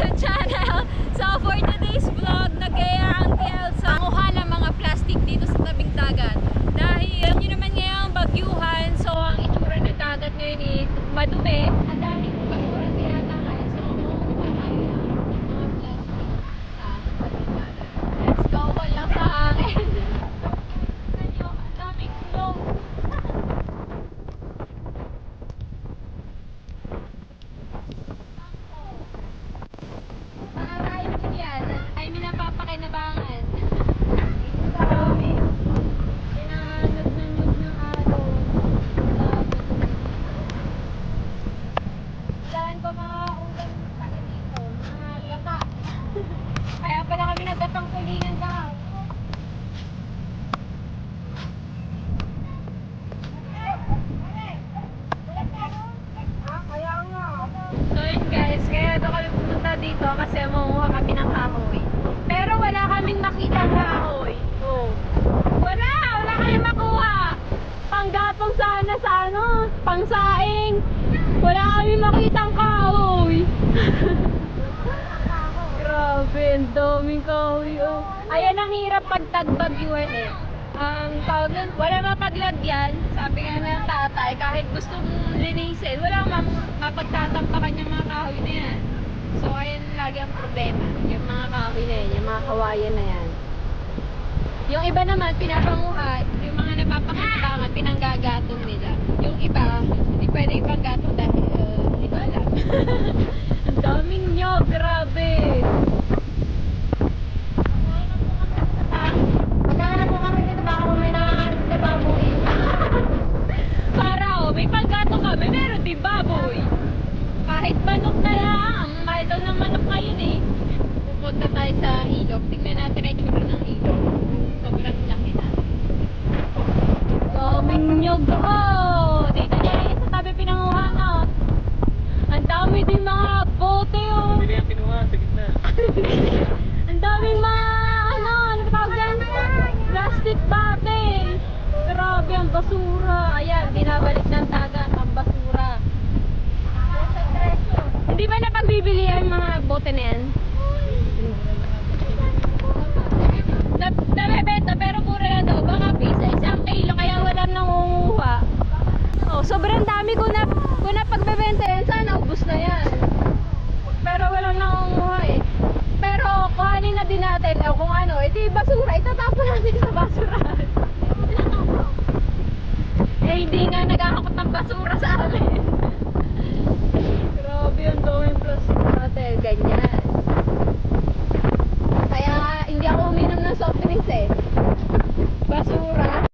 YouTube channel. So for today's vlog, nag-aya ang TL sa kuha ng mga plastic dito sa tabing dagat. Dahil yun naman ngayong bagyuhan, so ang itsura ng dagat ngayon is madumi. Ang daming basura tinatangay. So kumukuha tayo ng mga plastic sa tabing dagat. Let's go, wala sa akin. Ang daming vlog. Ay, minapapakinabangan. Marami. Hinahanod ng araw. Saan ko mga ulam pala dito? Mga gata. Kaya pala kami nagtatang kulingan ka. So yun guys, kaya doon kami pumunta dito kasi mamuha kami ng kahoy. Pero wala kaming makita kahoy. Oh. Wala kaming makuha. Panggapang sana sa ano, pangsaing. Wala kaming makitang kahoy. Grabe, ang daming kahoy. Oh. Ayan ang hirap pag tagbagyuhan eh. Ang tawag nun, wala mapaglagyan. Sabi nga ng tatay, kahit gusto mong linisin, wala mapagtatampakan yung mga kahoy na yan. So, ayan lagi ang problema. Yung mga kahoy na yan, yung mga kawayan na yan. Yung iba naman, pinapanguhat, yung mga napapakinabangan, pinanggagatong nila. Yung iba, hindi pwede ipanggatong dahil, hindi ko alam. Ang daming nyog, grabe! May panggato kami, meron din baboy. Kahit manok na lang, mahal daw ng manok ngayon eh. Pupunta tayo sa ilog, tingnan natin ang itsura ng ilog. Sobrang laki na. Daming nyog. Oh! Dito niya sa tabi pinanguha na. Ang dami din mga bote oh. Hindi yan pinuha, sa gitna. Ang daming mga ano tawag dyan? Plastic bottle. Grabe ang basura. Ayan, binabalik ng dagat ang basura. Hindi ba napagbibili ang mga bote na yan? Nabebenta pero mura na daw. Baka pisa, isang kilo kaya walang nangunguha. Oh, sobrang dami ko na pagbebenta yan. Sana ubos na yan. Pero walang nangunguha eh. Pero kuhanin na din natin kung ano, edi basura. Itatapon natin sa basurahan. Eh, hindi nga nagkakakot ng basura sa amin. Grabe yung daming plastic bottle, ganyan. Kaya hindi ako uminom ng soft drinks eh. Basura.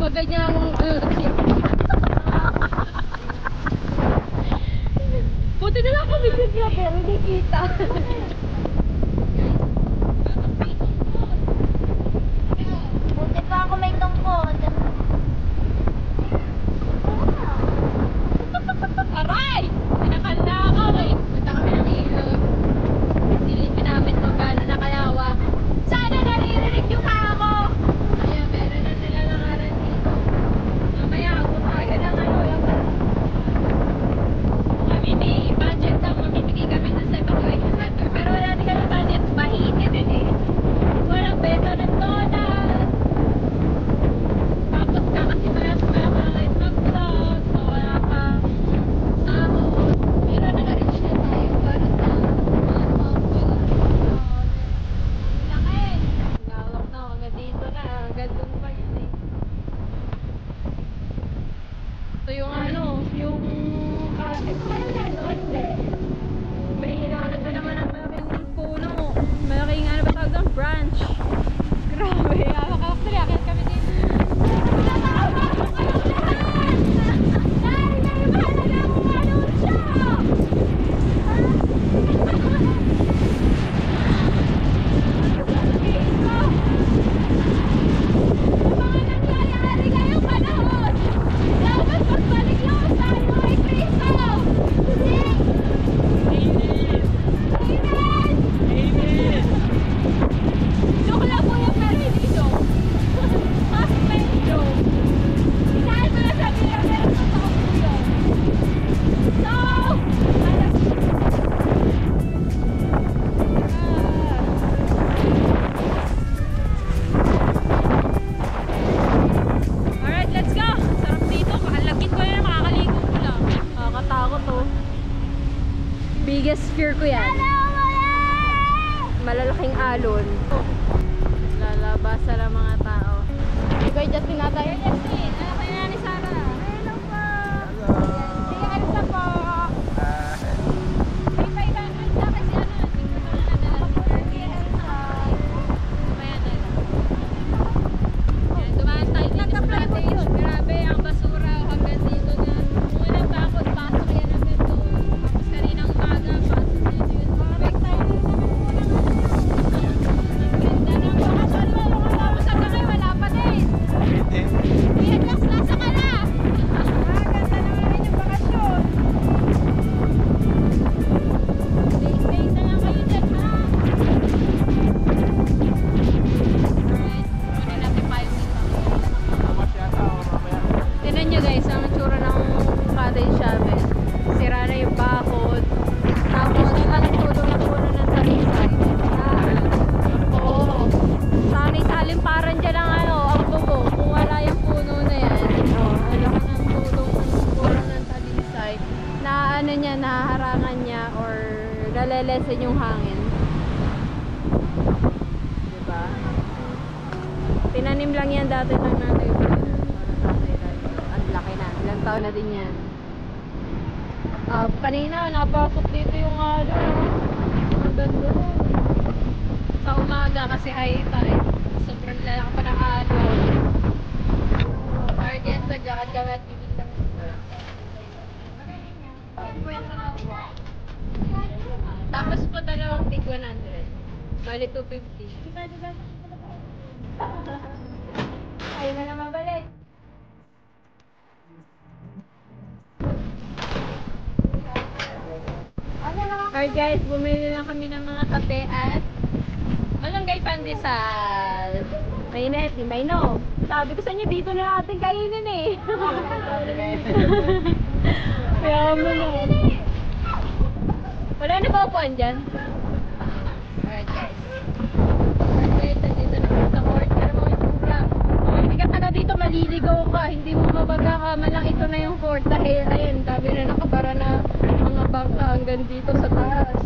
Maganyan ang buti na lang kami niya pero hindi kita. Buti pa ako may tungkod. Aray! Pinakanda ako eh. Punta kami ng ilog. Silipin namin kung gaano nakayawa. Sana naririnig yung ako! Kaya meron na sila nangaran dito. Mamaya ako tayo ng ano lang. Kami ni budget lang mamimigay kami ng 7 center. Pero wala din kami budget. Mahigit din eh. Walang beta ng donut. Tapos ka kasi malapit mag-vlog. So wala pa. Pero nag-arrange na tayo para sa mga pampulang. Laki! Ngalak na hanggang dito na. Hanggang doon pa yun eh. So yung ano, yung may hinahanap na naman ang malaking puno. Malaking ano ba tawag doon? Branch. Grabe. Actually, akit kami dito. Alright, let's go! Sarap dito. Makalagit ko na makakaligo ko lang. Nakakatakot to. Biggest fear ko yan. Malalaking alon. Lalabasan ang mga tao. Ibay Justin na tayo. Justin, ano kayo na ni Sarah? Hello po! Sige, alisa po! May pailangan sa kasi ano, hindi ko na nadala po. Kaya na lang. Yan, dumaan tayo dito sa cottage. Grabe, ang basura hanggang dito na. Muna bakod, pasok yan hanggang doon. Tapos kaninang umaga, pasok dito yun. Perfect tayo dito naman muna. Ganda ng bakasyon mo. Tapos hanggang ngayon, wala pa din. I-relax lang sa kala. Ganda naman rin yung bakasyon. Stay na lang kayo dyan, ha? Alright, kunin natin pa yung dito. Tignan nyo guys, ang tsura ng cottage namin. Sira na yung bakod. Tapos, nagtulong na puno ng talisay. Oo. Sana isalimparan dyan ang ano, ang bubong. Kung wala yung puno na yan. Alam ko ng tulong puno ng talisay. Na ano niya, naharangan niya or nalelesen yung hangin. Diba? Tinanim lang yan dati ng nanay ko. Ang laki na. Ilang taon na din yan. Kanina, napasok dito yung ano. Ang ganda. Sa umaga kasi high tide. Sobrang lalaki pa ng alon. Target sa jacket kami at bibig lang. Tapos po dalawang tig 100. Bali 250. Ayaw na naman balik. Alright guys, bumili lang kami ng mga kape at malunggay pandesal. Mainit, di ba no? Sabi ko sa inyo, dito na natin kainin eh. Kaya mo na. Wala na ba upuan dyan? Alright guys. Alright, dito na sa court. Pero mo yung program. Hindi ka taga dito, maliligaw ka. Hindi mo mabaga ka. Malang ito na yung court. Dahil ayun, sabi na nakabara na mga bangka hanggang dito sa taas.